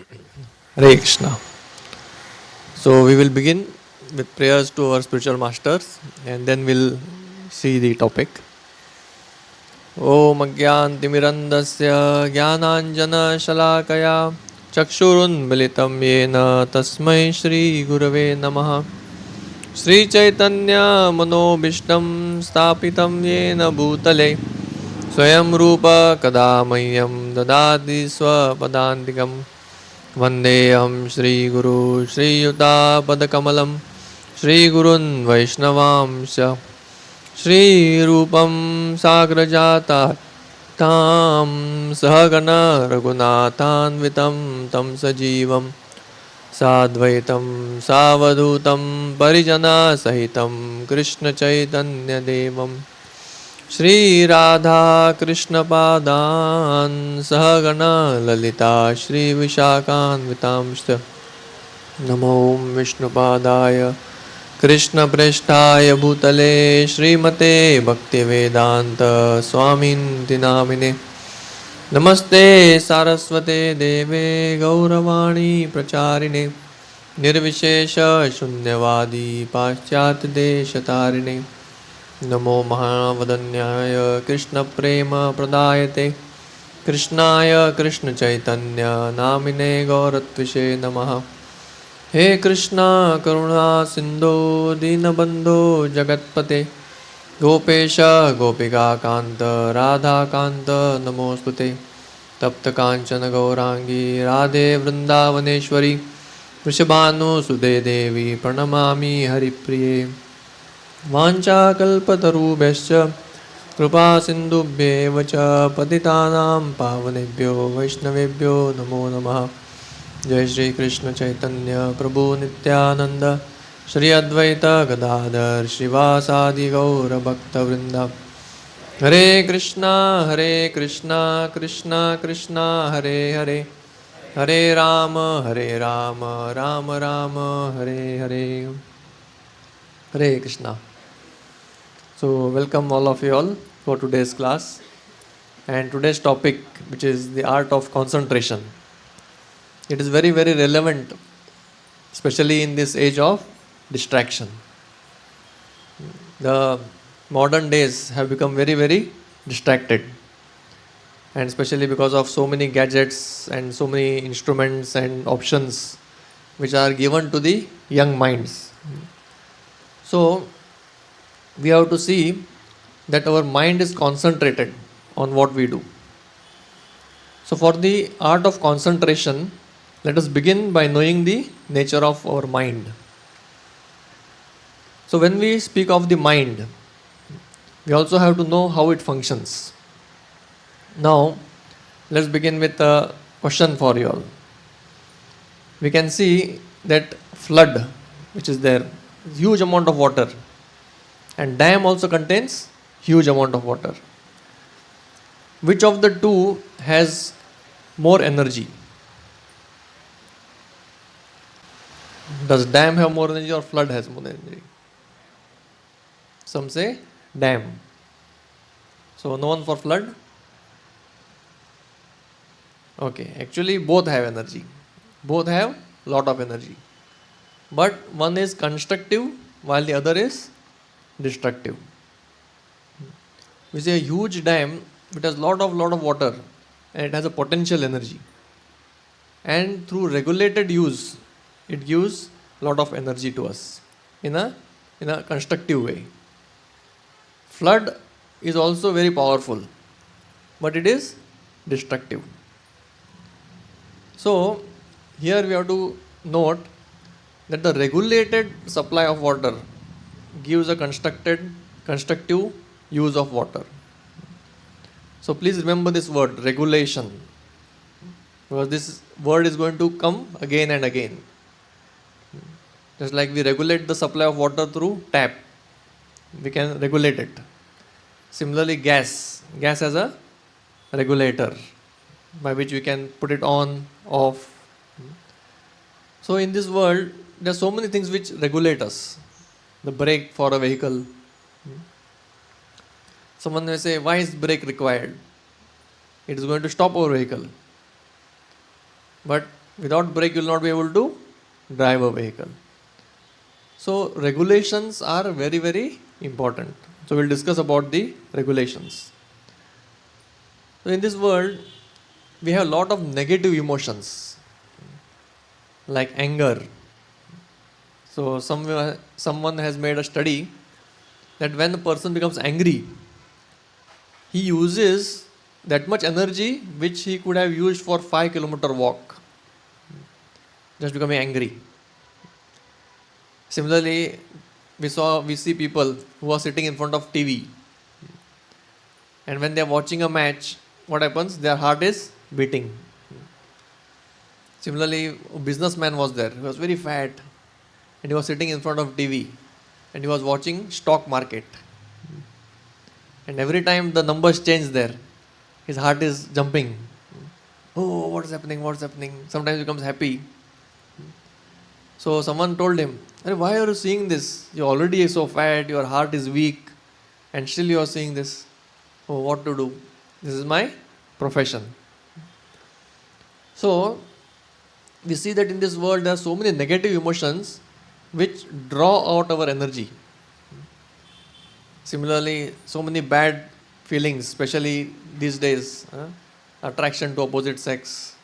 Hare Krishna. So we will begin with prayers to our spiritual masters and then we'll see the topic. Om Agyantimirandasya Jnananjana Shalakaya Chakshurunmilitam Yena Tasmai Shri Gurave Namaha Shri Chaitanya Manobishtam Stapitam Yena Bhutale Swayam Rupa Kadamayyam Dadati Swapadantikam Vandeham Shri Guru Shri Yuta Padakamalam Shri Gurun Vaishnavamsya Shri Rupam Sagrajata Tam Sahagana Raghunathanvitam Tam Sajivam Sadvaitam Savadutam Parijana Sahitam Krishna Chaitanya Devam Shri Radha Krishna Padan Sahagana Lalita Shri Vishakan Vitamshta Namo Vishnu Padaya Krishna Preshtaya Bhutale Srimate Bhakti Vedanta Swamin Dinamine Namaste Saraswate Deve Gauravani Pracharine Nirvishesha Shunyavadi Paschat Deshatarine Namo Mahavadanyaya Krishna Prema Pradayate Krishnaya Krishna Chaitanya Namine Gauratvishe Namaha He Krishna Karuna Sindhu Dinabandhu Jagatpate Gopesha Gopika Kanta Radha Kanta Namostute Tapta Kanchana Gaurangi Radhe Vrindavaneshwari Vrishabhanu Sude Devi Pranamami Haripriye Vanchakalpatarubhascha Kripa Sindhubhyev cha Patitanam Pavanebhyo Vaishnavebhyo Namo Namaha Jai Shri Krishna Chaitanya Prabhu Nityananda Shri Advaita Gadadhar Shivasadi Gaura Bhakta Vrinda Hare Krishna Krishna Krishna Hare Hare Hare Rama Rama Rama Hare Hare Hare Krishna. So welcome all of you all for today's class and today's topic, which is the art of concentration. It is very relevant, especially in this age of distraction. The modern days have become very distracted, and especially because of so many gadgets and so many instruments and options which are given to the young minds. So we have to see that our mind is concentrated on what we do. So for the art of concentration, let us begin by knowing the nature of our mind. So when we speak of the mind, we also have to know how it functions. Now, let's begin with a question for you all. We can see that flood, which is there, huge amount of water, and dam also contains huge amount of water. Which of the two has more energy? Does dam have more energy or flood has more energy? Some say dam. So no one for flood? Okay, actually both have energy. Both have lot of energy. But one is constructive while the other is destructive. We say a huge dam, it has lot of water and it has a potential energy. And through regulated use, it gives lot of energy to us in a constructive way. Flood is also very powerful, but it is destructive. So here we have to note that the regulated supply of water gives a constructive use of water. So please remember this word, regulation, because this word is going to come again and again. Just like we regulate the supply of water through tap, we can regulate it. Similarly, gas has a regulator by which we can put it on, off. So in this world, there are so many things which regulate us. The brake for a vehicle. Someone may say, why is brake required? It is going to stop our vehicle. But Without brake, you will not be able to drive a vehicle. So regulations are very, very important. So we'll discuss about the regulations. So in this world, we have a lot of negative emotions like anger. So someone has made a study that when a person becomes angry, he uses that much energy which he could have used for 5 kilometer walk, just becoming angry. Similarly, we see people who are sitting in front of TV, and when they are watching a match, what happens? Their heart is beating. Similarly, a businessman was there. He was very fat, and he was sitting in front of TV, and he was watching stock market. And every time the numbers change there, his heart is jumping. Oh, what is happening? What's happening? Sometimes he becomes happy. So someone told him, why are you seeing this? You already are so fat, your heart is weak, and still you are seeing this. Oh, what to do? This is my profession. So we see that in this world there are so many negative emotions which draw out our energy. Similarly, so many bad feelings, especially these days, attraction to opposite sex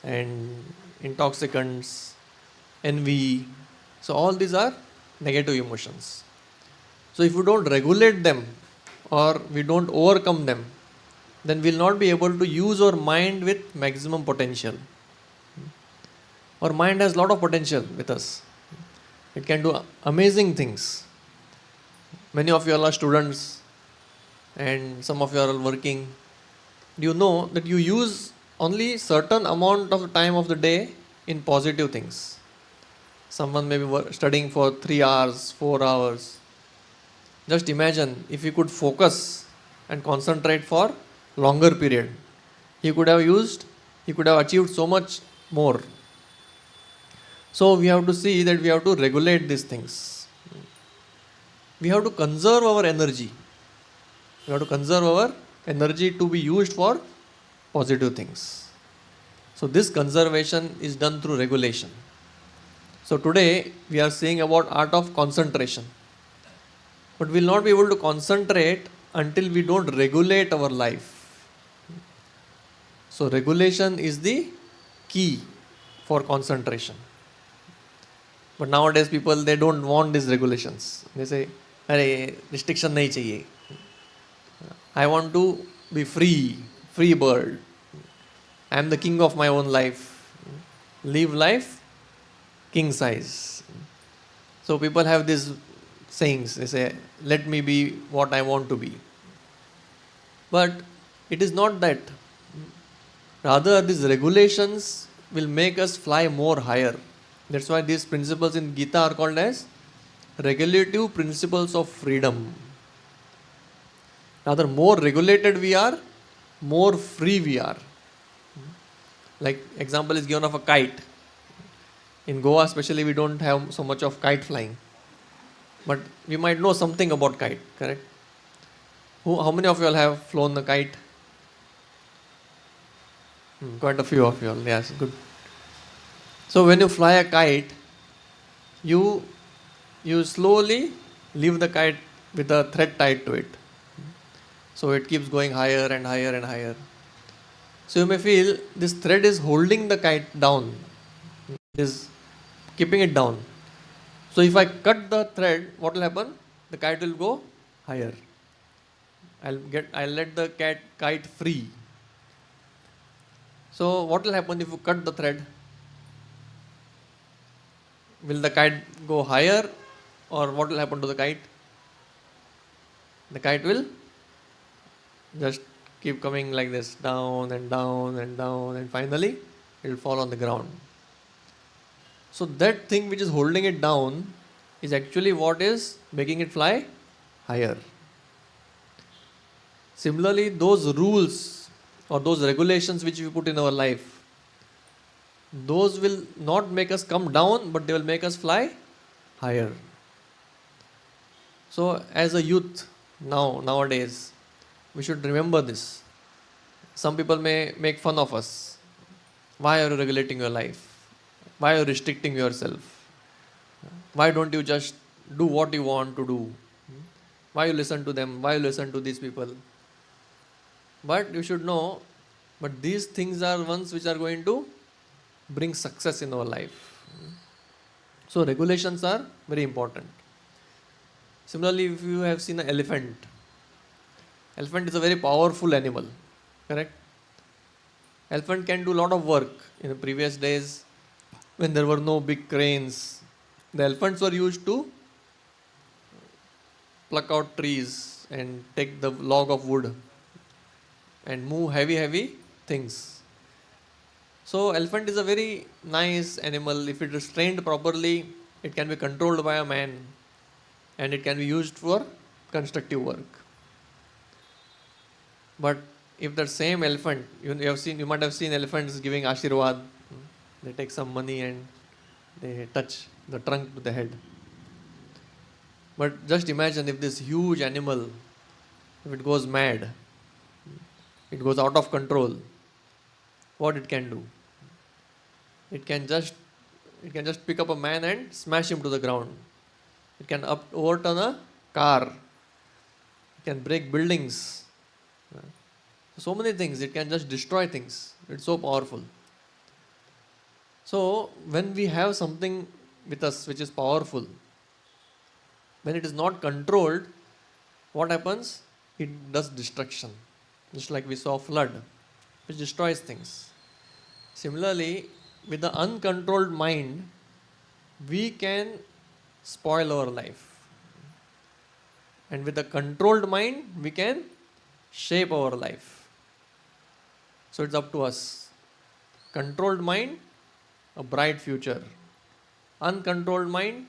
and intoxicants, envy. So all these are negative emotions. So if we don't regulate them or we don't overcome them, then we'll not be able to use our mind with maximum potential. Our mind has a lot of potential with us. It can do amazing things. Many of you all are students and some of you are all working. Do you know that you use only certain amount of time of the day in positive things? Someone may be studying for 3 hours, 4 hours. Just imagine if he could focus and concentrate for longer period. He could have achieved so much more. So we have to see that we have to regulate these things. We have to conserve our energy. We have to conserve our energy to be used for positive things. So this conservation is done through regulation. So today we are seeing about art of concentration. But we will not be able to concentrate until we don't regulate our life. So regulation is the key for concentration. But nowadays people, they don't want these regulations. They say, restriction nahi chahiye. I want to be free bird. I am the king of my own life. Live life king size. So people have these sayings. They say, let me be what I want to be. But it is not that. Rather, these regulations will make us fly more higher. That's why these principles in Gita are called as regulative principles of freedom. Rather, more regulated we are, more free we are. Like example is given of a kite. In Goa especially, we don't have so much of kite flying. But we might know something about kite, correct? How many of you all have flown the kite? Quite a few of you all, yes, good. So when you fly a kite, you slowly leave the kite with a thread tied to it. So it keeps going higher and higher and higher. So you may feel this thread is holding the kite down. It is keeping it down. So if I cut the thread, what will happen? The kite will go higher. I'll let the kite free. So what will happen if you cut the thread? Will the kite go higher, or what will happen to the kite? The kite will just keep coming like this, down and down and down, and finally it will fall on the ground. So that thing which is holding it down is actually what is making it fly higher. Similarly, those rules or those regulations which we put in our life, those will not make us come down, but they will make us fly higher. So as a youth nowadays, we should remember this. Some people may make fun of us. Why are you regulating your life? Why are you restricting yourself? Why don't you just do what you want to do? Why you listen to them? Why you listen to these people? But you should know, but these things are ones which are going to bring success in our life. So regulations are very important. Similarly, if you have seen an elephant, elephant is a very powerful animal, correct? Elephant can do a lot of work. In the previous days, when there were no big cranes, the elephants were used to pluck out trees and take the log of wood and move heavy things. So elephant is a very nice animal. If it is trained properly, it can be controlled by a man and it can be used for constructive work. But if the same elephant, you might have seen elephants giving Ashirwad. They take some money and they touch the trunk to the head. But just imagine if this huge animal, if it goes mad, it goes out of control, what it can do? It can just pick up a man and smash him to the ground. It can overturn a car. It can break buildings. So many things. It can just destroy things. It's so powerful. So when we have something with us which is powerful, when it is not controlled, what happens? It does destruction. Just like we saw flood, which destroys things. Similarly, with the uncontrolled mind, we can spoil our life. And with the controlled mind, we can shape our life. So it's up to us. Controlled mind, a bright future. Uncontrolled mind,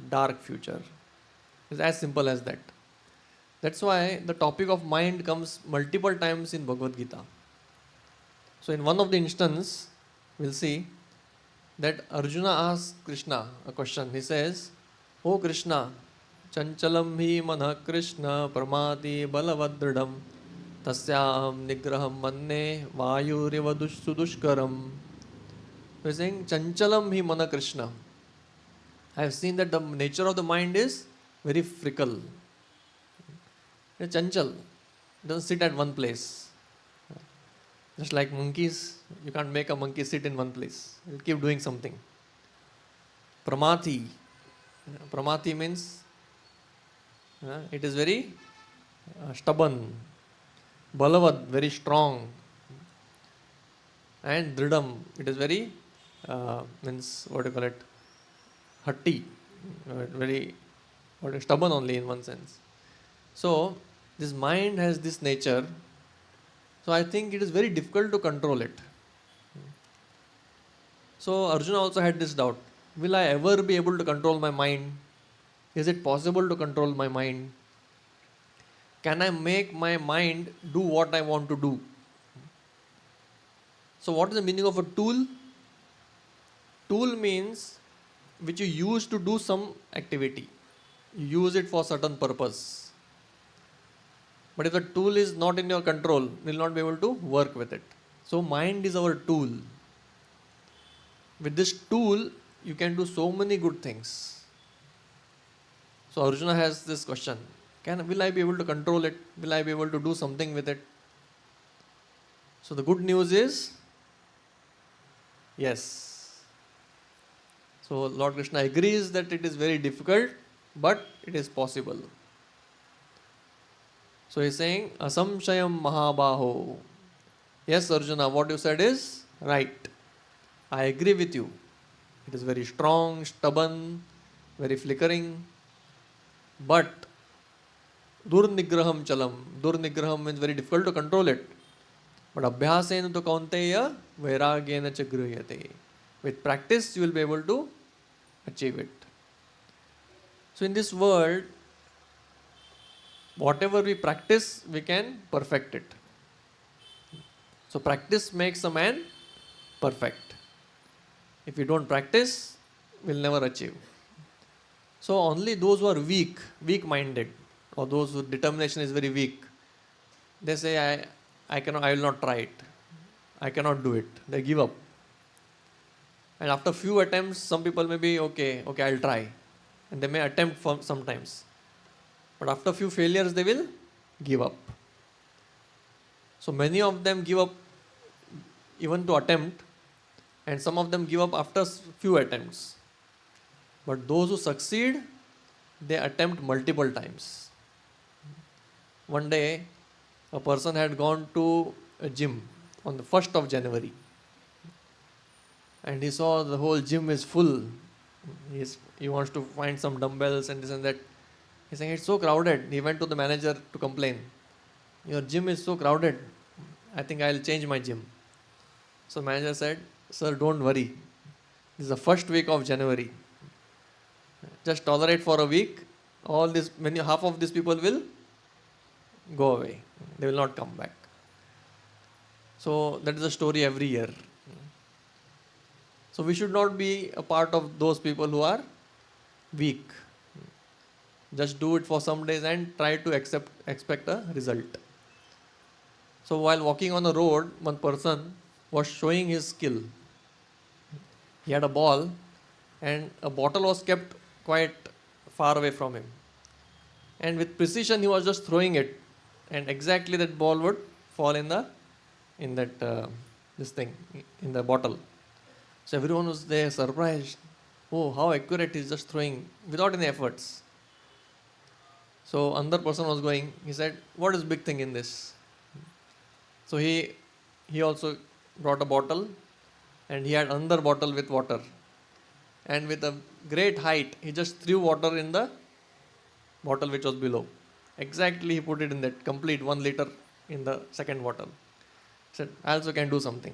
dark future. It's as simple as that. That's why the topic of mind comes multiple times in Bhagavad Gita. So in one of the instances, we'll see that Arjuna asks Krishna a question. He says, "O Krishna, chanchalam hi manah Krishna pramati balavadridam tasyam nigraham manne vayuriva sudushkaram." He's saying, chanchalam hi manah Krishna. I have seen that the nature of the mind is very fickle. It's chanchal. It doesn't sit at one place. Just like monkeys, you can't make a monkey sit in one place. It'll keep doing something. Pramati. Pramati means it is very stubborn. Balavad, very strong. And dridam, it is very, means what do you call it? Hatti. Very stubborn only in one sense. So, this mind has this nature. So, I think it is very difficult to control it. So, Arjuna also had this doubt. Will I ever be able to control my mind? Is it possible to control my mind? Can I make my mind do what I want to do? So, what is the meaning of a tool? Tool means which you use to do some activity. You use it for certain purpose. But if the tool is not in your control, you will not be able to work with it. So mind is our tool. With this tool, you can do so many good things. So Arjuna has this question. Will I be able to control it? Will I be able to do something with it? So the good news is, yes. So Lord Krishna agrees that it is very difficult, but it is possible. So he is saying, Asamshayam Mahabaho. Yes, Arjuna, what you said is right. I agree with you. It is very strong, stubborn, very flickering. But Durnigraham Chalam. Durnigraham means very difficult to control it. But Abhyasena tu kaunteya vairagena cha grihate. With practice, you will be able to achieve it. So in this world, whatever we practice, we can perfect it. So practice makes a man perfect. If we don't practice, we'll never achieve. So only those who are weak-minded, or those whose determination is very weak, they say, I will not try it. I cannot do it. They give up. And after few attempts, some people may be okay, I'll try. And they may attempt for sometimes. But after few failures, they will give up. So many of them give up even to attempt, and some of them give up after few attempts. But those who succeed, they attempt multiple times. One day, a person had gone to a gym on the 1st of January, and he saw the whole gym is full. He wants to find some dumbbells and this and that. He's saying it's so crowded. He went to the manager to complain. Your gym is so crowded. I think I'll change my gym. So manager said, sir, don't worry. This is the first week of January. Just tolerate for a week. Half of these people will go away. They will not come back. So that is a story every year. So we should not be a part of those people who are weak. Just do it for some days and try to expect a result. So while walking on the road, one person was showing his skill. He had a ball and a bottle was kept quite far away from him. And with precision he was just throwing it, and exactly that ball would fall in the bottle. So everyone was there surprised. Oh, how accurate he's just throwing without any efforts. So another person was going, he said, what is big thing in this? So he also brought a bottle, and he had another bottle with water. And with a great height, he just threw water in the bottle which was below. Exactly he put it in that complete 1 liter in the second bottle. He said, I also can do something.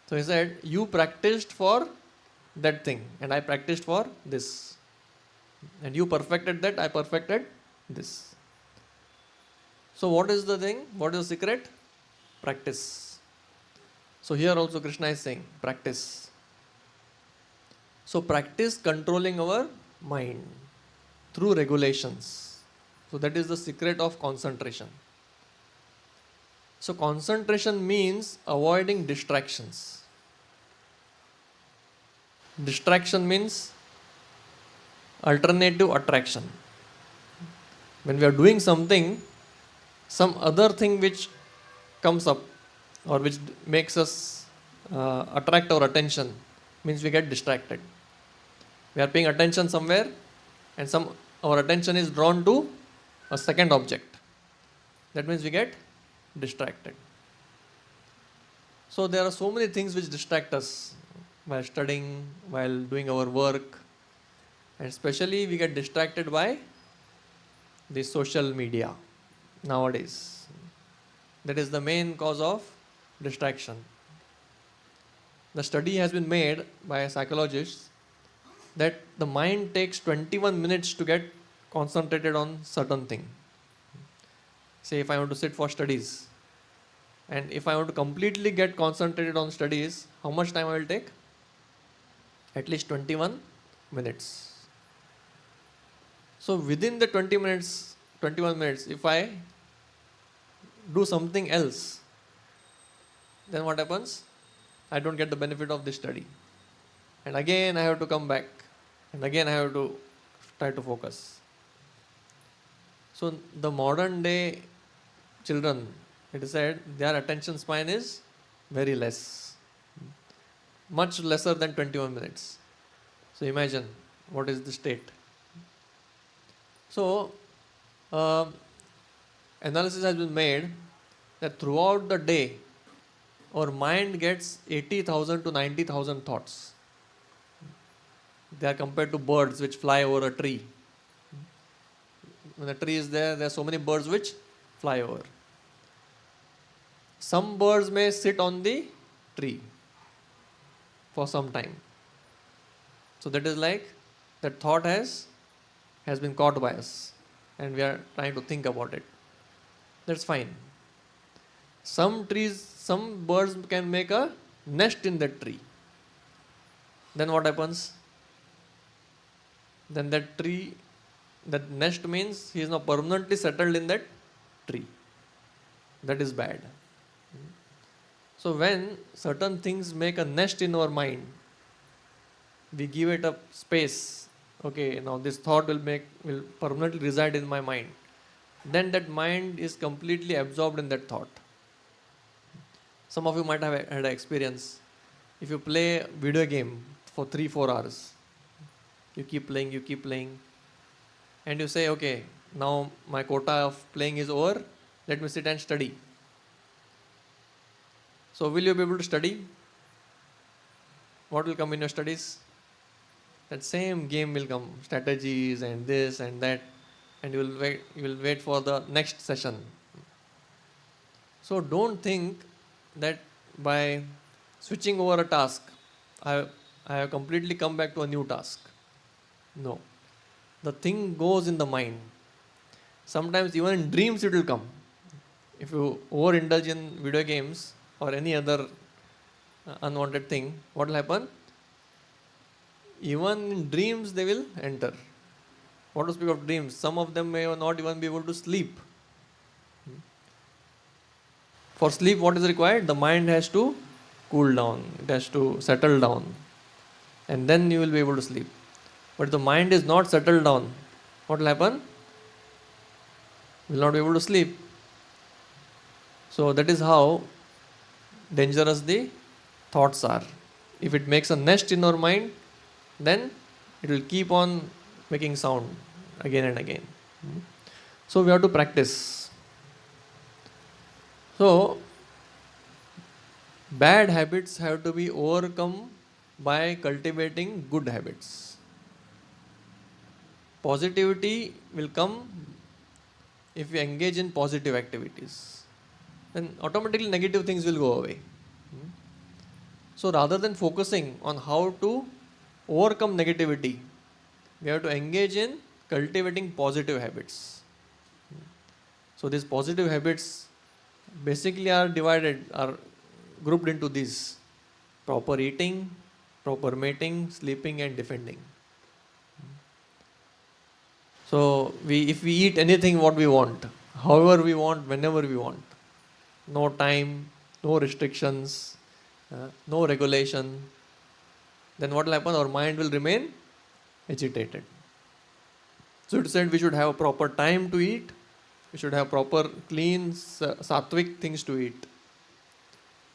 So he said, you practiced for that thing and I practiced for this. And you perfected that, I perfected this. So what is the thing? What is the secret? Practice. So here also Krishna is saying, practice. So practice controlling our mind through regulations. So that is the secret of concentration. So concentration means avoiding distractions. Distraction means alternative attraction. When we are doing something, some other thing which comes up or which makes us attract our attention, means we get distracted. We are paying attention somewhere and our attention is drawn to a second object. That means we get distracted. So there are so many things which distract us while studying, while doing our work, and especially we get distracted by the social media nowadays. That is the main cause of distraction. The study has been made by psychologists that the mind takes 21 minutes to get concentrated on certain thing. Say if I want to sit for studies, and if I want to completely get concentrated on studies, how much time I will take? At least 21 minutes. So within the 21 minutes, if I do something else, then what happens? I don't get the benefit of this study. And again I have to come back. And again I have to try to focus. So the modern day children, it is said their attention span is very less. Much lesser than 21 minutes. So imagine what is the state. So analysis has been made that throughout the day, our mind gets 80,000 to 90,000 thoughts. They are compared to birds which fly over a tree. When the tree is there are so many birds which fly over. Some birds may sit on the tree for some time. So that is like that thought has been caught by us and we are trying to think about it. That's fine. Some birds can make a nest in that tree. Then what happens? Then that nest means he is now permanently settled in that tree. That is bad. So when certain things make a nest in our mind, we give it a space. Okay, now this thought will permanently reside in my mind. Then that mind is completely absorbed in that thought. Some of you might have had an experience. If you play a video game for 3-4 hours, you keep playing, and you say, okay, now my quota of playing is over, let me sit and study. So will you be able to study? What will come in your studies? That same game will come, strategies and this and that, and you will wait for the next session. So don't think that by switching over a task, I have completely come back to a new task. No. The thing goes in the mind. Sometimes even in dreams it will come. If you overindulge in video games or any other unwanted thing, what will happen? Even in dreams they will enter. What to speak of dreams? Some of them may not even be able to sleep. For sleep, what is required? The mind has to cool down, it has to settle down, and then you will be able to sleep. But if the mind is not settled down, what will happen? You will not be able to sleep. So that is how dangerous the thoughts are. If it makes a nest in our mind, then it will keep on making sound again and again. So we have to practice. So bad habits have to be overcome by cultivating good habits. Positivity will come if we engage in positive activities. Then automatically negative things will go away. So rather than focusing on how to overcome negativity, we have to engage in cultivating positive habits. So these positive habits basically are grouped into these: proper eating, proper mating, sleeping and defending. So if we eat anything what we want, however we want, whenever we want, no time, no restrictions, no regulation, then what will happen? Our mind will remain agitated. So it said we should have a proper time to eat, we should have proper clean sattvic things to eat.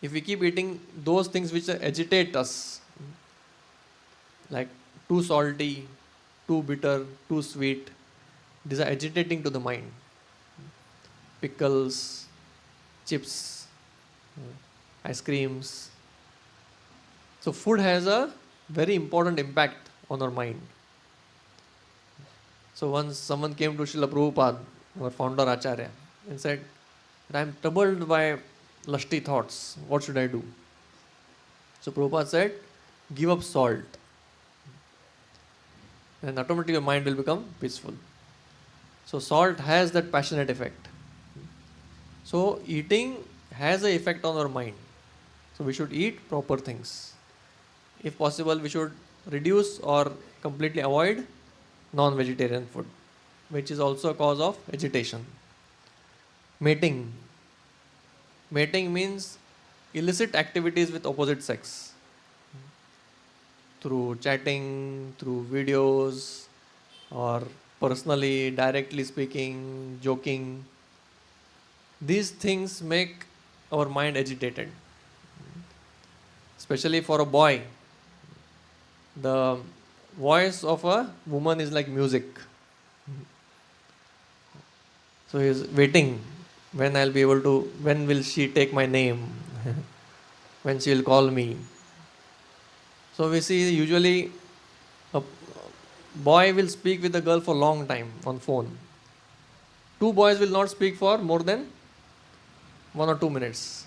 If we keep eating those things which agitate us, like too salty, too bitter, too sweet, these are agitating to the mind. Pickles, chips, ice creams. So food has a very important impact on our mind. So once someone came to Srila Prabhupada, our founder Acharya, and said, I am troubled by lusty thoughts, what should I do? So Prabhupada said, give up salt, and automatically your mind will become peaceful. So salt has that passionate effect. So eating has an effect on our mind. So we should eat proper things. If possible, we should reduce or completely avoid non-vegetarian food, which is also a cause of agitation. Mating. Mating means illicit activities with opposite sex. Through chatting, through videos, or personally, directly speaking, joking. These things make our mind agitated. Especially for a boy, the voice of a woman is like music. So he is waiting, when will she take my name? When she will call me. So we see usually a boy will speak with a girl for a long time on phone. Two boys will not speak for more than 1 or 2 minutes.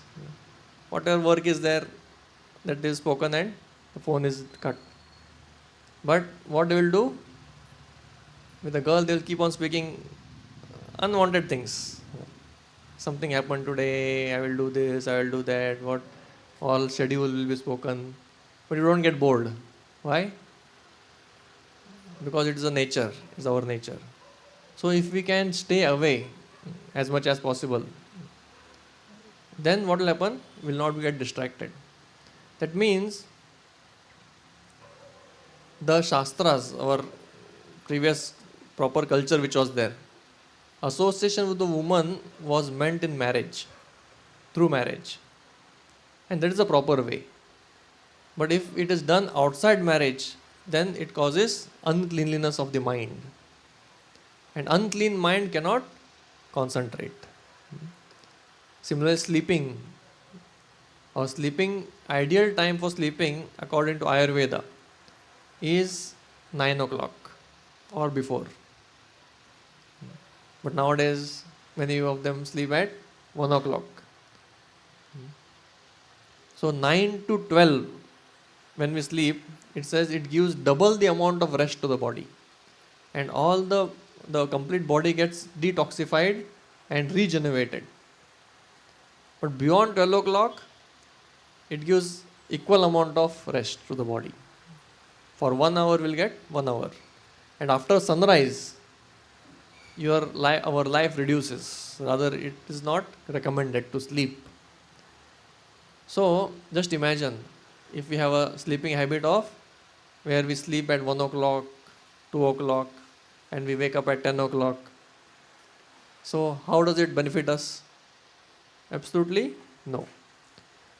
Whatever work is there, that is spoken and the phone is cut. But what they will do? With a girl, they will keep on speaking unwanted things. Something happened today, I will do this, I will do that, what all schedule will be spoken. But you don't get bored. Why? Because it is a nature, it is our nature. So if we can stay away as much as possible, then what will happen? We will not get distracted. That means the Shastras, our previous proper culture which was there, association with the woman was meant in marriage, through marriage. And that is the proper way. But if it is done outside marriage, then it causes uncleanliness of the mind. And unclean mind cannot concentrate. Similarly, sleeping. Or sleeping, ideal time for sleeping according to Ayurveda is 9 o'clock or before. But nowadays, many of them sleep at 1 o'clock. So 9 to 12, when we sleep, it says it gives double the amount of rest to the body. And all the complete body gets detoxified and regenerated. But beyond 12 o'clock, it gives equal amount of rest to the body. For 1 hour, we'll get 1 hour. And after sunrise, our life reduces. Rather, it is not recommended to sleep. So, just imagine if we have a sleeping habit of where we sleep at 1 o'clock, 2 o'clock, and we wake up at 10 o'clock. So, how does it benefit us? Absolutely no.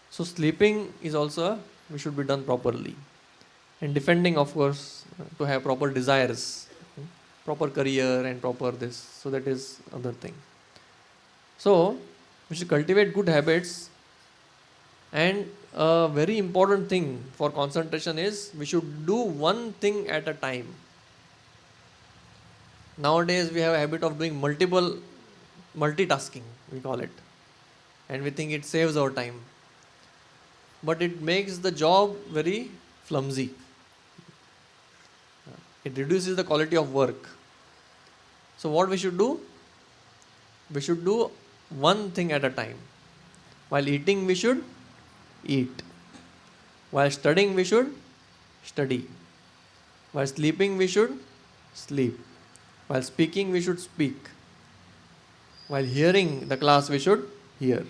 So, sleeping is also, we should be done properly. And defending, of course, to have proper desires, proper career and proper this. So, that is other thing. So, we should cultivate good habits. And a very important thing for concentration is we should do one thing at a time. Nowadays we have a habit of doing multitasking, we call it. And we think it saves our time. But it makes the job very flimsy. It reduces the quality of work. So what we should do? We should do one thing at a time. While eating, we should eat. While studying, we should study. While sleeping, we should sleep. While speaking, we should speak. While hearing the class, we should hear.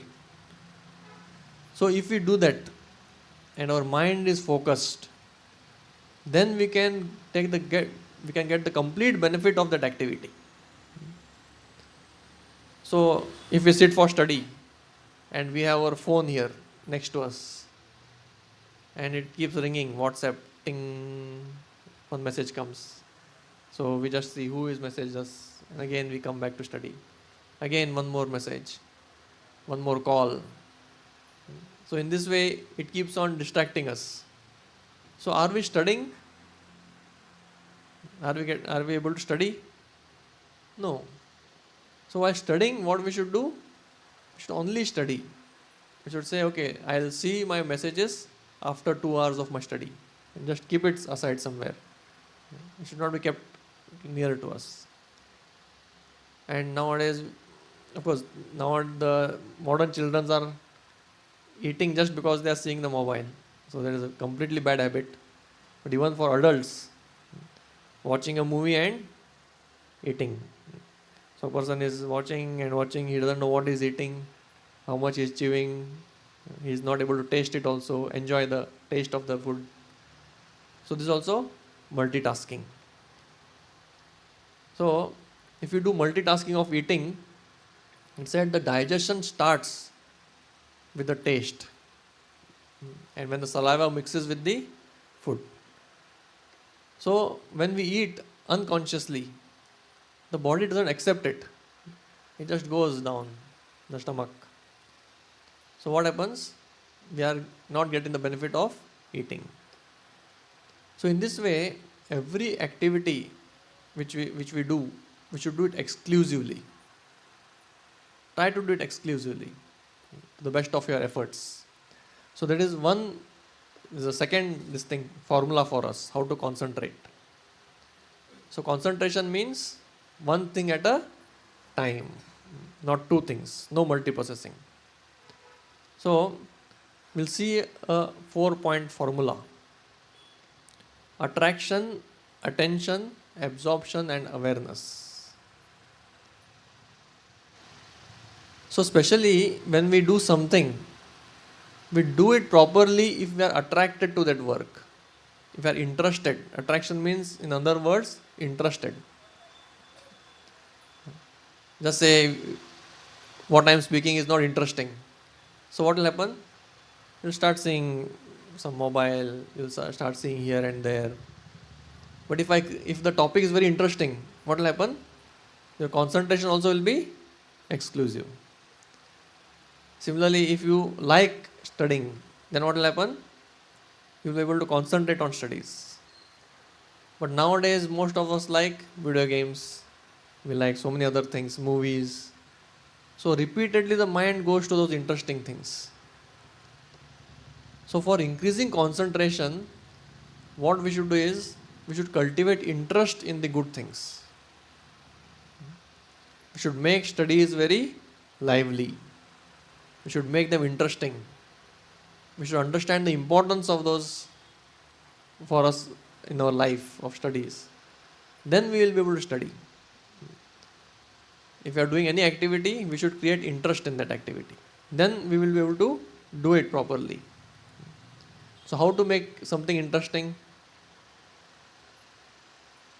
So if we do that and our mind is focused, then we can get the complete benefit of that activity. So if we sit for study and we have our phone here next to us and it keeps ringing, WhatsApp, ting, one message comes. So we just see who is messaged us, and again we come back to study. Again one more message, one more call. So in this way it keeps on distracting us. So are we studying? Are we able to study? No. So while studying, what we should do? We should only study. We should say, okay, I'll see my messages after 2 hours of my study. And just keep it aside somewhere. It should not be kept near to us. And nowadays, of course, now the modern children are eating just because they are seeing the mobile. So that is a completely bad habit. But even for adults, watching a movie and eating. So a person is watching and watching, he doesn't know what he's eating, how much he's chewing, he's not able to taste it also, enjoy the taste of the food. So this is also multitasking. So if you do multitasking of eating, it said the digestion starts with the taste. And when the saliva mixes with the food. So when we eat unconsciously, the body doesn't accept it. It just goes down the stomach. So what happens? We are not getting the benefit of eating. So in this way, every activity which we do, we should do it exclusively. Try to do it exclusively, to the best of your efforts. So that is the second formula for us, how to concentrate. So concentration means one thing at a time, not two things, no multiprocessing. So we'll see a 4-point formula. Attraction, attention, absorption and awareness. So especially when we do something, we do it properly if we are attracted to that work. If you are interested, attraction means, in other words, interested. Just say what I am speaking is not interesting. So what will happen? You'll start seeing some mobile, you'll start seeing here and there. But if the topic is very interesting, what will happen? Your concentration also will be exclusive. Similarly, if you like studying, then what will happen? You will be able to concentrate on studies. But nowadays, most of us like video games, we like so many other things, movies. So repeatedly the mind goes to those interesting things. So for increasing concentration, what we should do is, we should cultivate interest in the good things. We should make studies very lively. We should make them interesting. We should understand the importance of those for us in our life of studies. Then we will be able to study. If we are doing any activity, we should create interest in that activity. Then we will be able to do it properly. So how to make something interesting?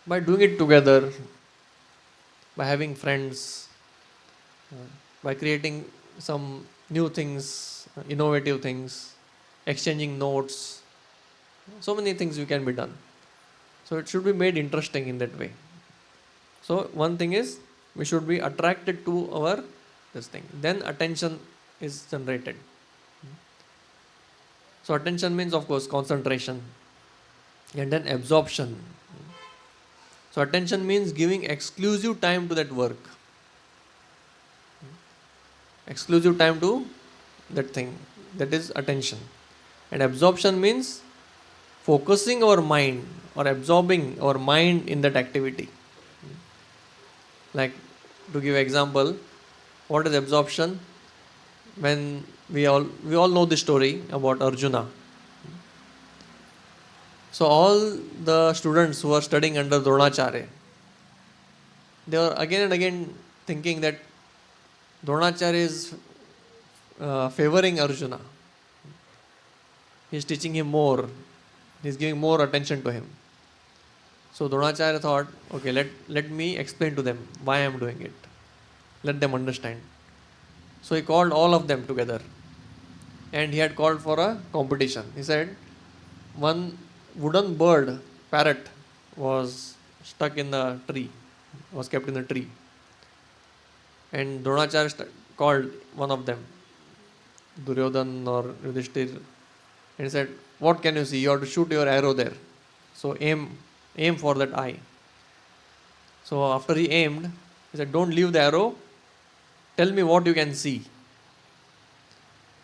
By doing it together, by having friends, by creating some new things, innovative things, exchanging notes. So many things can be done. So it should be made interesting in that way. So one thing is, we should be attracted to our this thing. Then attention is generated. So attention means, of course, concentration. And then absorption. So attention means giving exclusive time to that work. Exclusive time to that thing. That is attention. And absorption means focusing our mind or absorbing our mind in that activity. Like, to give example, what is absorption? When we all know the story about Arjuna. So all the students who are studying under Dronacharya, they are again and again thinking that Dronacharya is favoring Arjuna. He is teaching him more. He is giving more attention to him. So Dronacharya thought, okay, let me explain to them why I am doing it. Let them understand. So he called all of them together. And he had called for a competition. He said, one wooden bird, parrot, was stuck in the tree, was kept in the tree. And Dronacharya called one of them, Duryodhan or Yudhishthir, and he said, what can you see? You have to shoot your arrow there. So aim for that eye. So after he aimed, he said, don't leave the arrow, tell me what you can see.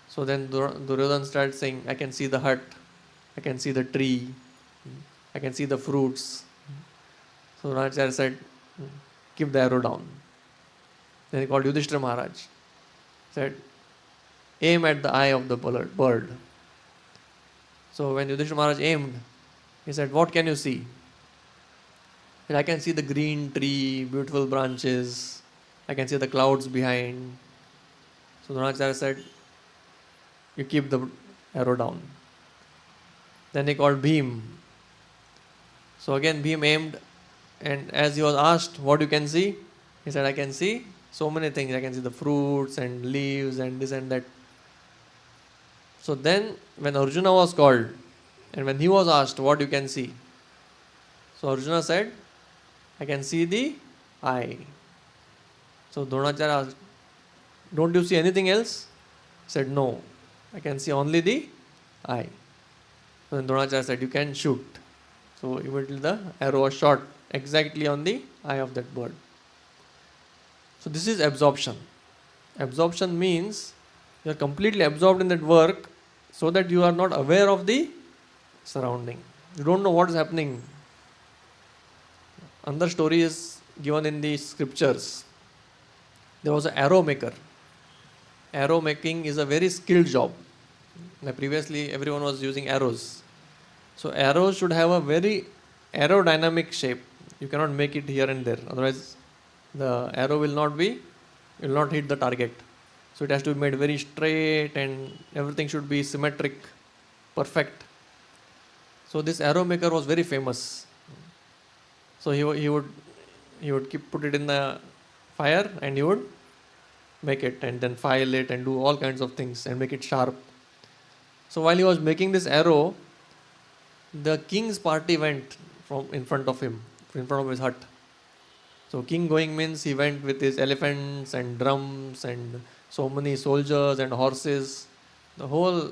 So then Duryodhan started saying, I can see the hut, I can see the tree, I can see the fruits. So Dronacharya said, keep the arrow down. Then he called Yudhishthira Maharaj, said, aim at the eye of the bird. So when Yudhishthira Maharaj aimed, he said, what can you see? He said, I can see the green tree, beautiful branches, I can see the clouds behind. So Dronacharya said, you keep the arrow down. Then he called Bhim. So again Bhim aimed, and as he was asked, what you can see? He said, I can see so many things. I can see the fruits and leaves and this and that. So then when Arjuna was called, and when he was asked what you can see, so Arjuna said, I can see the eye. So Dronacharya asked, don't you see anything else? He said, no, I can see only the eye. So then Dronacharya said, you can shoot. So immediately the arrow was shot exactly on the eye of that bird. So this is absorption. Absorption means you are completely absorbed in that work so that you are not aware of the surrounding. You don't know what is happening. Another story is given in the scriptures. There was an arrow maker. Arrow making is a very skilled job. Like previously everyone was using arrows. So arrows should have a very aerodynamic shape. You cannot make it here and there. Otherwise the arrow will not hit the target. So it has to be made very straight and everything should be symmetric, perfect. So this arrow maker was very famous. So he would keep put it in the fire and he would make it and then file it and do all kinds of things and make it sharp. So while he was making this arrow, the king's party went from in front of him, in front of his hut. So king going means he went with his elephants and drums and so many soldiers and horses. The whole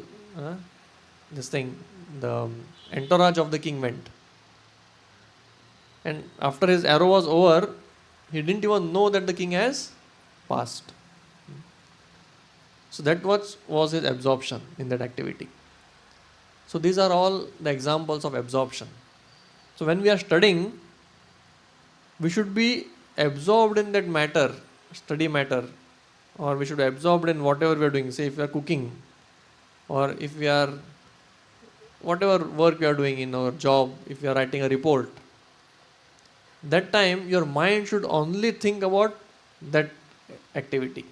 this thing, the entourage of the king went. And after his arrow was over, he didn't even know that the king has passed. So that was his absorption in that activity. So these are all the examples of absorption. So when we are studying, we should be absorbed in that matter, study matter, or we should be absorbed in whatever we are doing. Say if we are cooking, or if we are, whatever work we are doing in our job, if we are writing a report, that time your mind should only think about that activity.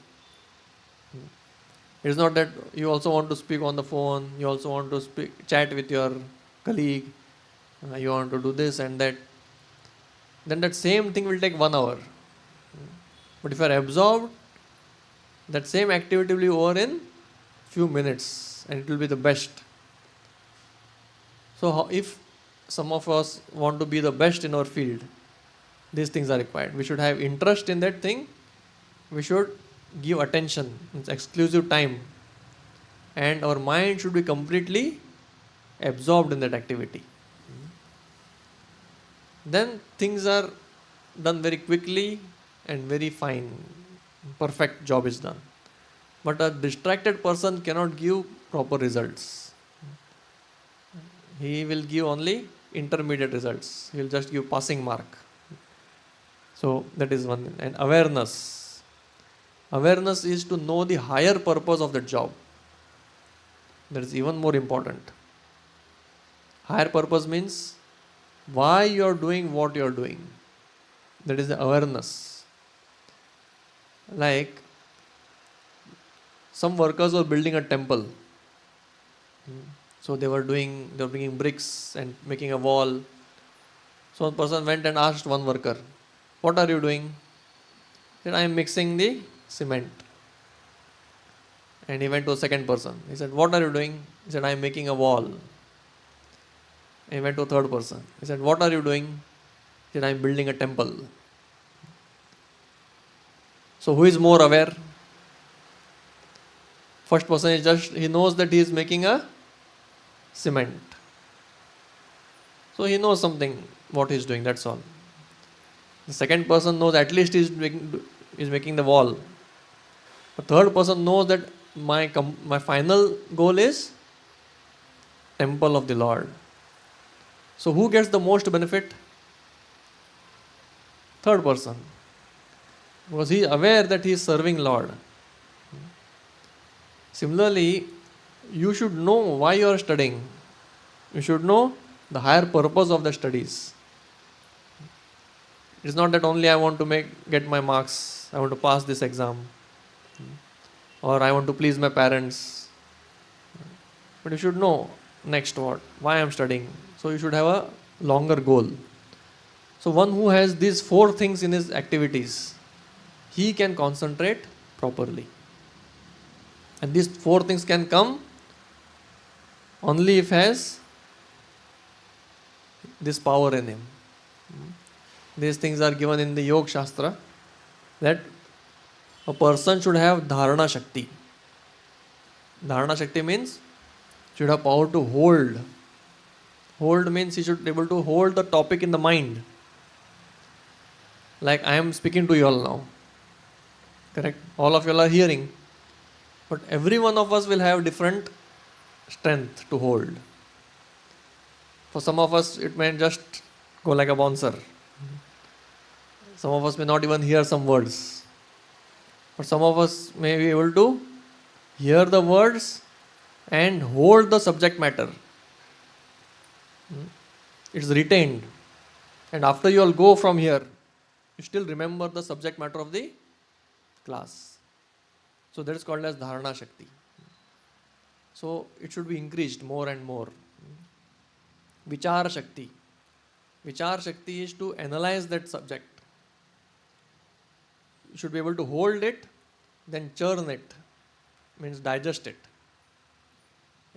It is not that you also want to speak on the phone, you also want to chat with your colleague, you want to do this and that. Then that same thing will take 1 hour. But if you are absorbed, that same activity will be over in few minutes and it will be the best. So if some of us want to be the best in our field, these things are required. We should have interest in that thing. We should give attention, it's exclusive time, and our mind should be completely absorbed in that activity. Then things are done very quickly and very fine. Perfect job is done. But a distracted person cannot give proper results. He will give only intermediate results. He will just give passing mark. So that is one. And awareness. Awareness is to know the higher purpose of the job. That is even more important. Higher purpose means why you are doing what you are doing. That is the awareness. Like some workers were building a temple. So they were bringing bricks and making a wall. So one person went and asked one worker, "What are you doing?" He said, "I am mixing the cement." And he went to a second person. He said, "What are you doing?" He said, "I am making a wall." And he went to a third person. He said, "What are you doing?" He said, "I am building a temple." So who is more aware? First person is he knows that he is making a cement. So he knows something, what he is doing, that's all. The second person knows at least he is making the wall. The third person knows that my final goal is temple of the Lord. So who gets the most benefit? Third person. Because he is aware that he is serving Lord. Similarly, you should know why you are studying. You should know the higher purpose of the studies. It is not that only I want to get my marks, I want to pass this exam, or I want to please my parents. But you should know next what, why I am studying. So you should have a longer goal. So one who has these 4 things in his activities, he can concentrate properly. And these 4 things can come only if he has this power in him. These things are given in the Yoga Shastra, that a person should have Dharana Shakti. Dharana Shakti means should have power to hold. Hold means he should be able to hold the topic in the mind. Like I am speaking to you all now. Correct? All of you all are hearing. But every one of us will have different strength to hold. For some of us, it may just go like a bouncer. Some of us may not even hear some words. But some of us may be able to hear the words and hold the subject matter. It's retained. And after you all go from here, you still remember the subject matter of the class. So that is called as Dharana Shakti. So it should be increased more and more. Vichar Shakti. Vichar Shakti is to analyze that subject. You should be able to hold it, then churn it, means digest it.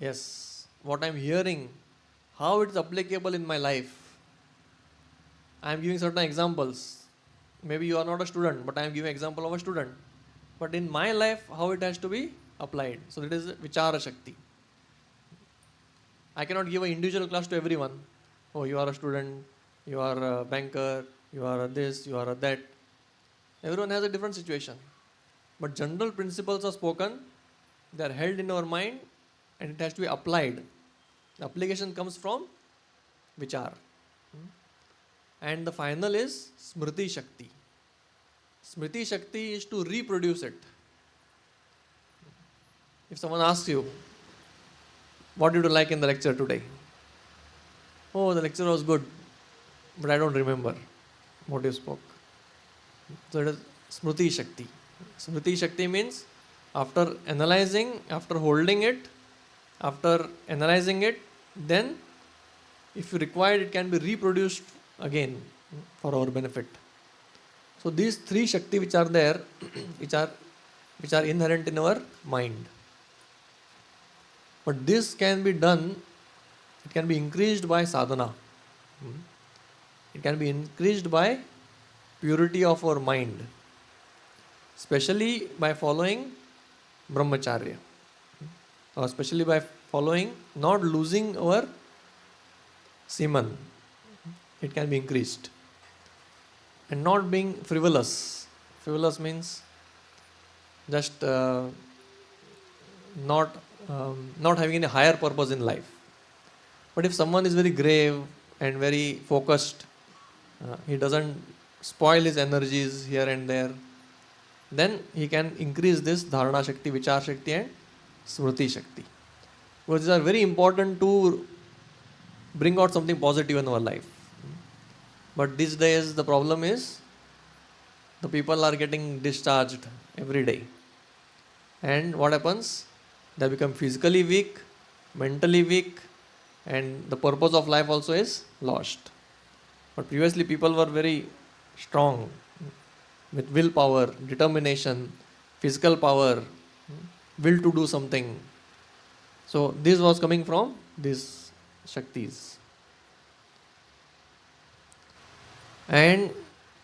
Yes, what I am hearing, how it is applicable in my life. I am giving certain examples. Maybe you are not a student, but I am giving example of a student. But in my life, how it has to be applied. So that is Vichara Shakti. I cannot give an individual class to everyone. Oh, you are a student, you are a banker, you are a this, you are a that. Everyone has a different situation. But general principles are spoken, they are held in our mind, and it has to be applied. The application comes from Vichar. And the final is Smriti Shakti. Smriti Shakti is to reproduce it. If someone asks you, what did you like in the lecture today? Oh, the lecture was good, but I don't remember what you spoke. So it is Smriti Shakti. Smriti Shakti means after analyzing, after holding it, after analyzing it, then if you require, it can be reproduced again for our benefit. So these three Shakti which are there, which are inherent in our mind. But this can be done, it can be increased by sadhana. It can be increased by purity of our mind, especially by following brahmacharya, or especially by following, not losing our semen. It can be increased. And not being frivolous. Frivolous means just not having any higher purpose in life. But if someone is very grave and very focused, he doesn't spoil his energies here and there, then he can increase this Dharana Shakti, Vichar Shakti and Smriti Shakti. Because these are very important to bring out something positive in our life. But these days the problem is the people are getting discharged every day. And what happens? They become physically weak, mentally weak, and the purpose of life also is lost. But previously people were very strong, with willpower, determination, physical power, will to do something. So this was coming from these Shaktis. And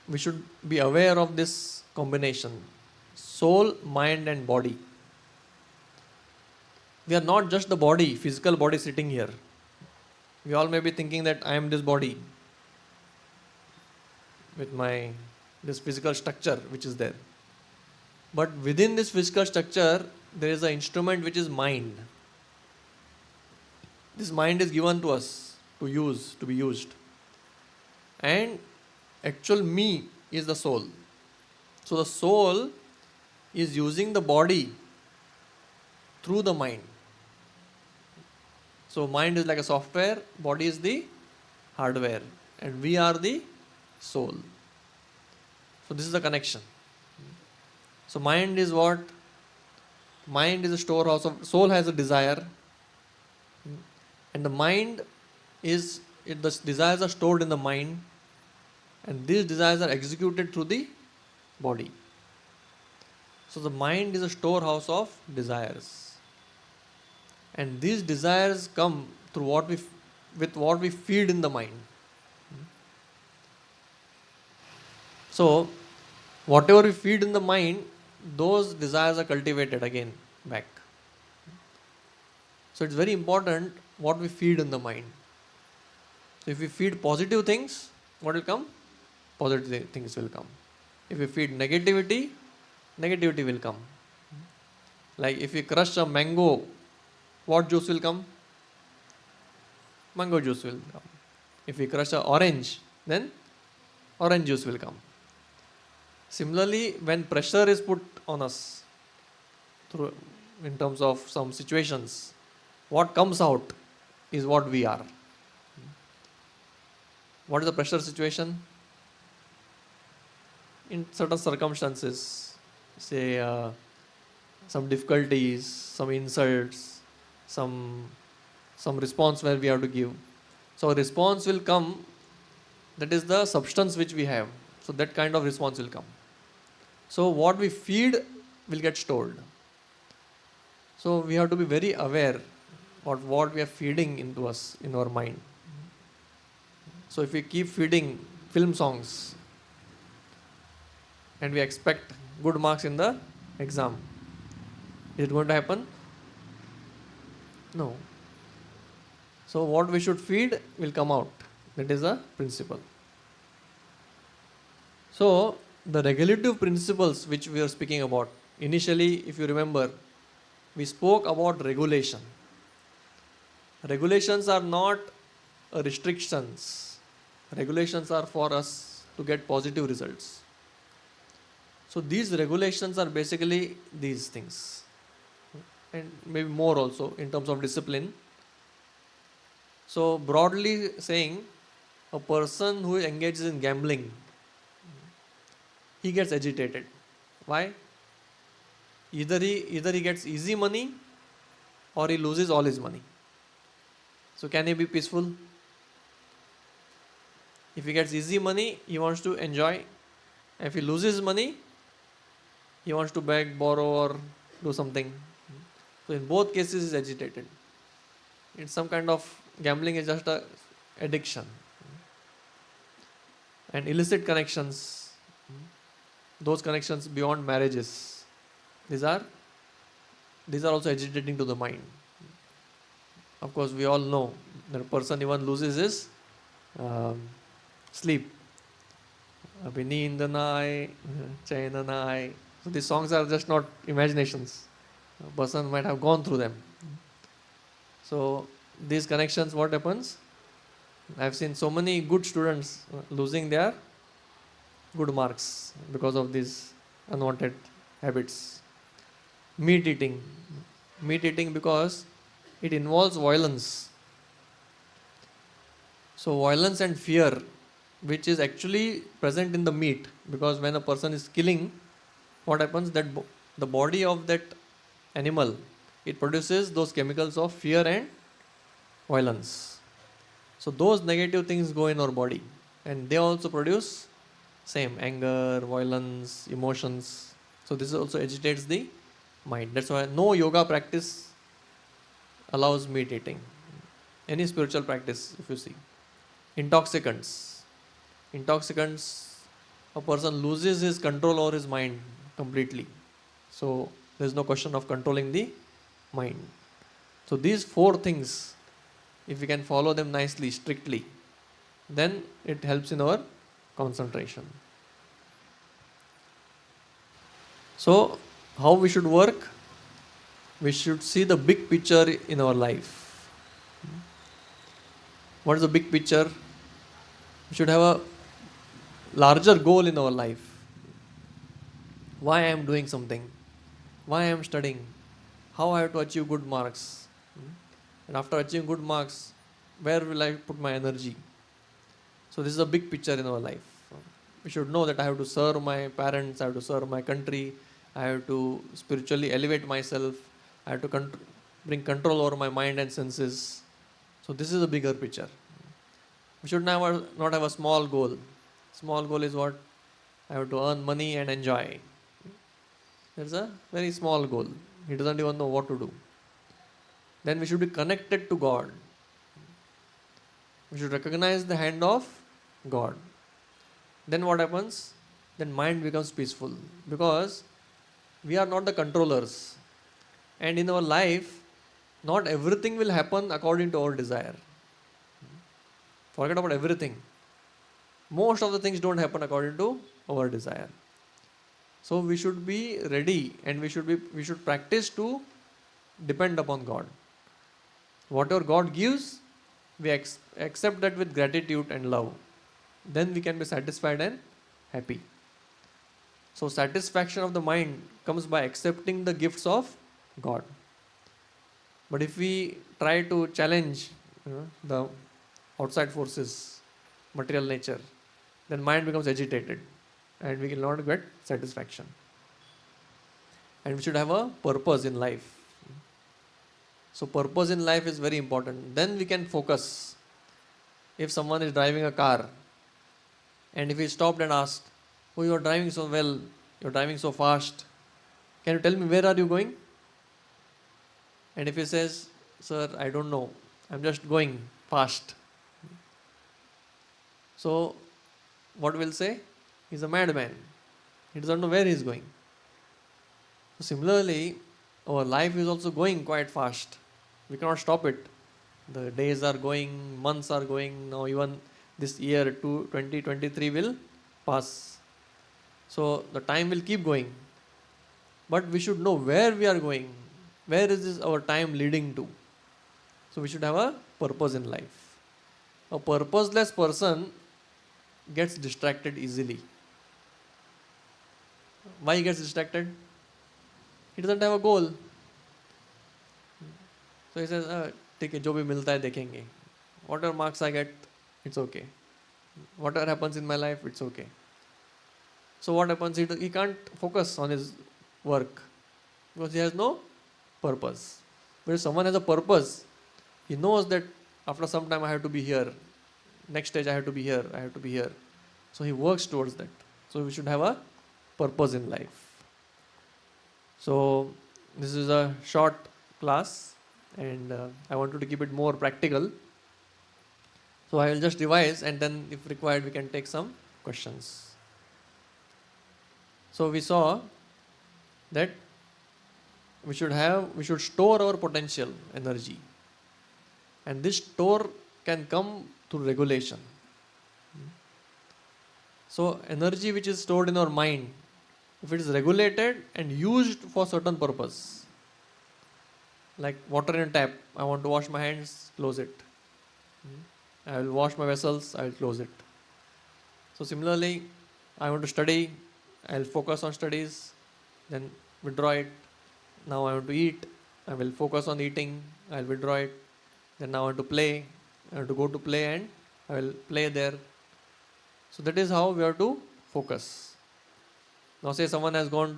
we should be aware of this combination, soul, mind and body. We are not just the body, physical body sitting here. We all may be thinking that I am this body with this physical structure which is there. But within this physical structure, there is an instrument which is mind. This mind is given to us to use, to be used. And actual me is the soul. So the soul is using the body through the mind. So mind is like a software, body is the hardware, and we are the soul. So this is the connection. So mind is what? Mind is a storehouse of, soul has a desire, and the mind is, the desires are stored in the mind, and these desires are executed through the body. So the mind is a storehouse of desires. And these desires come through with what we feed in the mind. So whatever we feed in the mind, those desires are cultivated again back. So it's very important what we feed in the mind. So if we feed positive things, what will come? Positive things will come. If we feed negativity, negativity will come. Like if we crush a mango, what juice will come? Mango juice will come. If we crush an orange, then orange juice will come. Similarly, when pressure is put on us in terms of some situations, what comes out is what we are. What is the pressure situation? In certain circumstances, say some difficulties, some insults, some response where we have to give. So response will come, that is the substance which we have. So that kind of response will come. So what we feed will get stored. So we have to be very aware of what we are feeding into us in our mind. So if we keep feeding film songs and we expect good marks in the exam, is it going to happen? No. So what we should feed will come out. That is the principle. So the regulative principles which we are speaking about, initially if you remember, we spoke about regulation. Regulations are not restrictions. Regulations are for us to get positive results. So these regulations are basically these things, and maybe more also in terms of discipline. So broadly saying, a person who engages in gambling, he gets agitated. Why? Either he gets easy money or he loses all his money. So can he be peaceful? If he gets easy money, he wants to enjoy. If he loses money, he wants to beg, borrow, or do something. So in both cases, he is agitated. It's some kind of gambling is just a addiction. And illicit connections, those connections beyond marriages, these are also agitating to the mind. Of course, we all know that a person even loses his sleep. Abhi neend na aaye, chain na aaye. So these songs are just not imaginations. A person might have gone through them. So these connections, what happens? I have seen so many good students losing their good marks because of these unwanted habits. Meat eating because it involves violence. So violence and fear, which is actually present in the meat, because when a person is killing, what happens, that the body of that animal, it produces those chemicals of fear and violence. So those negative things go in our body, and they also produce same anger, violence, emotions. So this also agitates the mind. That's why no yoga practice allows meat eating. Any spiritual practice, if you see. Intoxicants, a person loses his control over his mind completely. So there's no question of controlling the mind. So these four things, if we can follow them nicely, strictly, then it helps in our concentration. So how we should work? We should see the big picture in our life. What is the big picture? We should have a larger goal in our life. Why I am doing something? Why I am studying? How I have to achieve good marks? And after achieving good marks, where will I put my energy? So this is a big picture in our life. We should know that I have to serve my parents, I have to serve my country, I have to spiritually elevate myself, I have to bring control over my mind and senses. So this is a bigger picture. We should not have a small goal. Small goal is what? I have to earn money and enjoy. That's a very small goal. He doesn't even know what to do. Then we should be connected to God. We should recognize the hand of God. Then what happens? Then mind becomes peaceful, because we are not the controllers. And in our life, not everything will happen according to our desire. Forget about everything. Most of the things don't happen according to our desire. So we should be ready, and we should practice to depend upon God. Whatever God gives, we accept that with gratitude and love. Then we can be satisfied and happy. So satisfaction of the mind comes by accepting the gifts of God. But if we try to challenge the outside forces, material nature, then mind becomes agitated and we will not get satisfaction. And we should have a purpose in life. So purpose in life is very important. Then we can focus. if someone is driving a car and if he stopped and asked, "Oh, you are driving so well, you are driving so fast, can you tell me where are you going?" And if he says, "Sir, I don't know, I'm just going fast." So, what we'll say? He's a madman. He doesn't know where he's going. So similarly, our life is also going quite fast. We cannot stop it. The days are going, months are going. Now even this year 2023 will pass. So the time will keep going. But we should know where we are going. Where is this our time leading to? So we should have a purpose in life. A purposeless person gets distracted easily. Why he gets distracted? He doesn't have a goal. So he says, ठीक है जो भी मिलता है देखेंगे. Whatever marks I get, it's okay. Whatever happens in my life, it's okay. So what happens? He can't focus on his work because he has no purpose. But if someone has a purpose, he knows that after some time I have to be here. Next stage I have to be here. I have to be here. So he works towards that. So we should have a purpose in life. So this is a short class and I wanted to keep it more practical. So I will just revise and then if required we can take some questions. So we saw that we should store our potential energy. And this store can come through regulation. So energy which is stored in our mind, if it is regulated and used for certain purpose, like water in a tap, I want to wash my hands, close it. I will wash my vessels, I will close it. So similarly, I want to study, I will focus on studies, then withdraw it. Now I want to eat, I will focus on eating, I will withdraw it. Then now I want to play, I want to go to play and I will play there. So that is how we have to focus. Now say someone has gone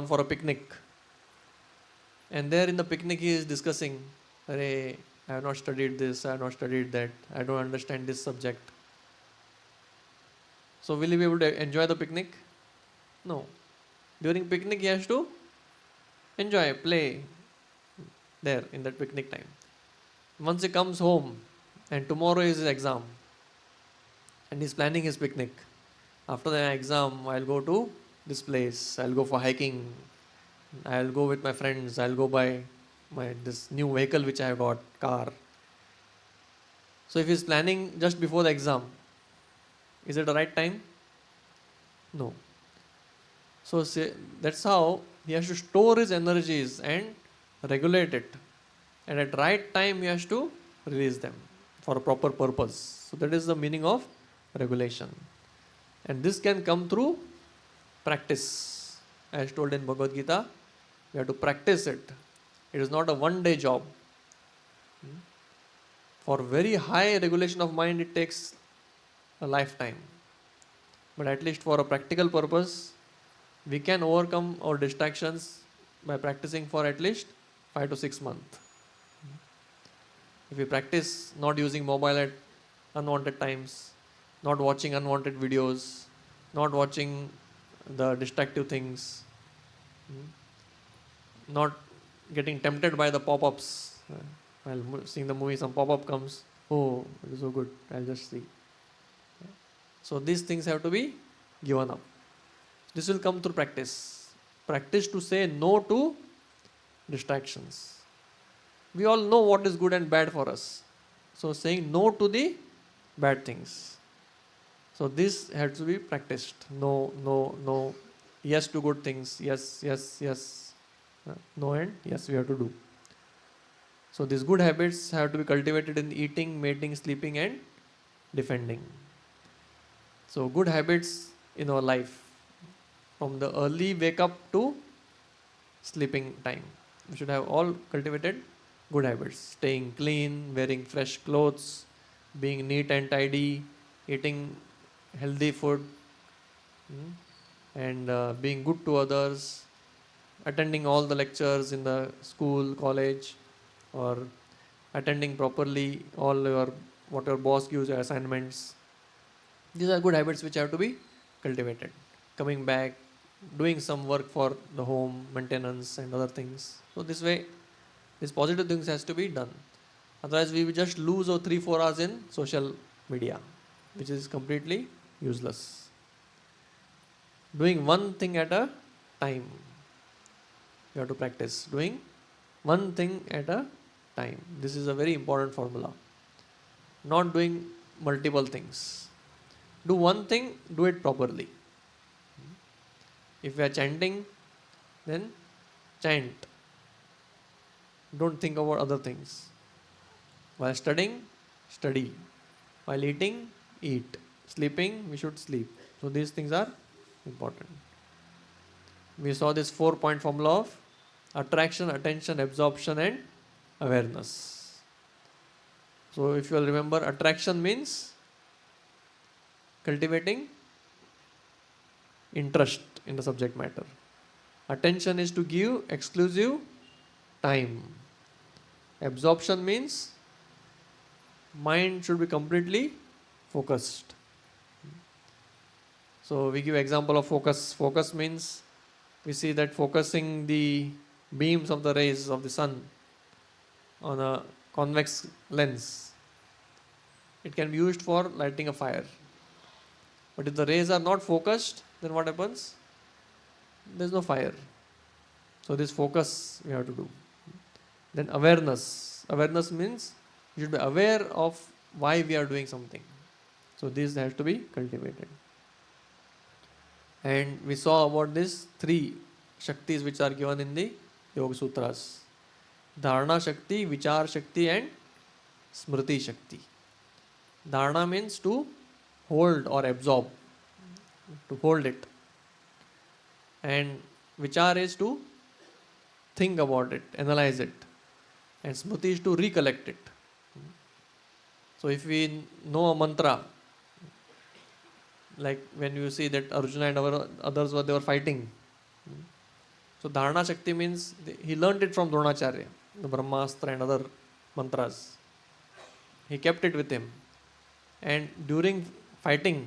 for a picnic and there in the picnic he is discussing, "Arey, I have not studied this, I have not studied that, I don't understand this subject." So will he be able to enjoy the picnic? No. During picnic he has to enjoy, play there in that picnic time. Once he comes home and tomorrow is his exam and he's planning his picnic. After the exam I'll go to this place, I'll go for hiking, I'll go with my friends, I'll go buy this new vehicle which I have got, car. So if he's planning just before the exam, is it the right time? No. So that's how he has to store his energies and regulate it. And at right time he has to release them for a proper purpose. So that is the meaning of regulation. And this can come through practice. As told in Bhagavad Gita, we have to practice it. It is not a one-day job. For very high regulation of mind, it takes a lifetime. But at least for a practical purpose, we can overcome our distractions by practicing for at least 5 to 6 months. If we practice not using mobile at unwanted times, not watching unwanted videos, not watching the distractive things, not getting tempted by the pop-ups. While seeing the movie, some pop-up comes, "Oh, it is so good, I'll just see." So these things have to be given up. This will come through practice. Practice to say no to distractions. We all know what is good and bad for us. So saying no to the bad things. So this has to be practiced. No, no, no. Yes to good things. Yes, yes, yes. No and yes we have to do. So these good habits have to be cultivated in eating, mating, sleeping and defending. So good habits in our life. From the early wake up to sleeping time. We should have all cultivated good habits. Staying clean, wearing fresh clothes, being neat and tidy, eating healthy food, and being good to others, attending all the lectures in the school, college, or attending properly all your what your boss gives you assignments. These are good habits which have to be cultivated. Coming back, doing some work for the home, maintenance and other things. So this way, these positive things has to be done. Otherwise, we will just lose our 3-4 hours in social media, which is completely useless. Doing one thing at a time. You have to practice doing one thing at a time. This is a very important formula. Not doing multiple things. Do one thing, do it properly. If we are chanting, then chant. Don't think about other things. While studying, study. While eating, eat. Sleeping, we should sleep. So these things are important. We saw this 4-point formula of attraction, attention, absorption and awareness. So if you will remember, attraction means cultivating interest in the subject matter. Attention is to give exclusive time. Absorption means mind should be completely focused. So we give example of focus. Focus means we see that focusing the beams of the rays of the sun on a convex lens, it can be used for lighting a fire. But if the rays are not focused, then what happens? There is no fire. So this focus we have to do. Then awareness. Awareness means you should be aware of why we are doing something. So this has to be cultivated. And we saw about these 3 Shaktis which are given in the Yoga Sutras. Dharana Shakti, Vichar Shakti and Smriti Shakti. Dharana means to hold or absorb, to hold it. And Vichar is to think about it, analyze it. And Smriti is to recollect it. So if we know a mantra, like when you see that Arjuna and others they were fighting. So Dharana Shakti means he learned it from Dronacharya, the Brahmastra and other mantras. He kept it with him. And during fighting,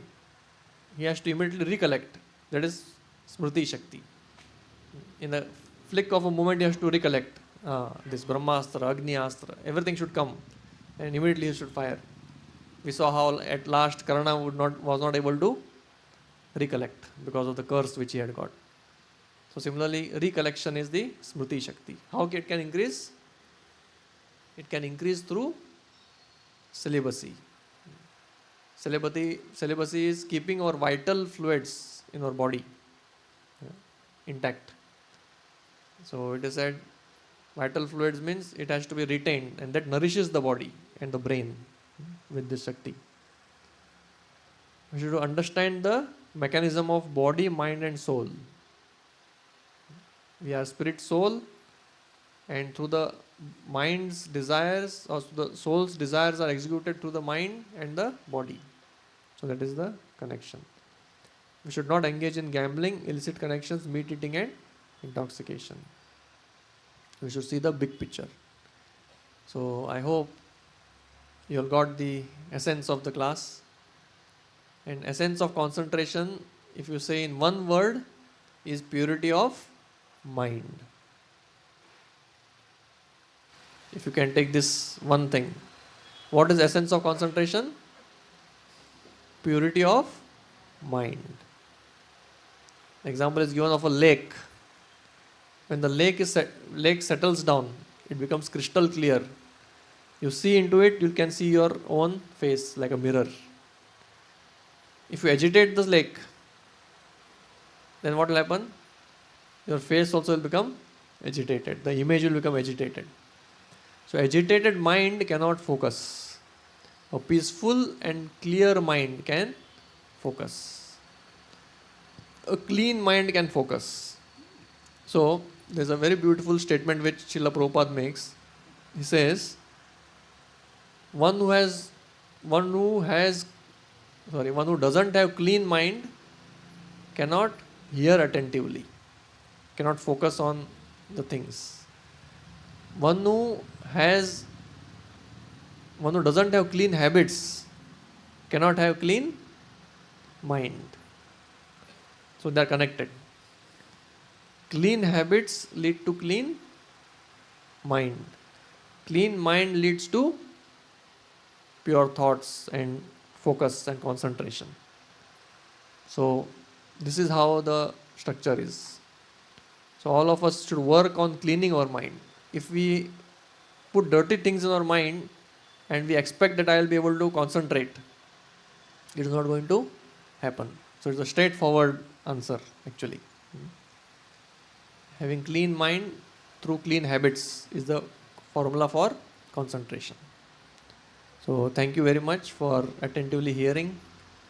he has to immediately recollect. That is Smriti Shakti. In a flick of a moment, he has to recollect. This Brahmastra, Agni Astra, everything should come. And immediately he should fire. We saw how at last Karna was not able to recollect because of the curse which he had got. So similarly, recollection is the Smriti Shakti. How it can increase? It can increase through celibacy. Celibacy is keeping our vital fluids in our body intact. So it is said vital fluids means it has to be retained, and that nourishes the body and the brain with this Shakti. We should understand the mechanism of body, mind and soul. We are spirit, soul, and through the mind's desires or the soul's desires are executed through the mind and the body. So that is the connection. We should not engage in gambling, illicit connections, meat eating and intoxication. We should see the big picture. So I hope you all got the essence of the class. And essence of concentration, if you say in one word, is purity of mind. If you can take this one thing. What is essence of concentration? Purity of mind. Example is given of a lake. When the lake settles down, it becomes crystal clear. You see into it, you can see your own face like a mirror. If you agitate the lake, then what will happen? Your face also will become agitated. The image will become agitated. So agitated mind cannot focus. A peaceful and clear mind can focus. A clean mind can focus. So there's a very beautiful statement which Srila Prabhupada makes. He says, one who doesn't have clean mind cannot hear attentively, cannot focus on the things. One who has One who doesn't have clean habits cannot have clean mind. So they are connected. Clean habits lead to clean mind. Clean mind leads to pure thoughts and focus and concentration. So this is how the structure is. So all of us should work on cleaning our mind. If we put dirty things in our mind and we expect that I will be able to concentrate, it is not going to happen. So it's a straightforward answer actually. Having clean mind through clean habits is the formula for concentration. So thank you very much for attentively hearing.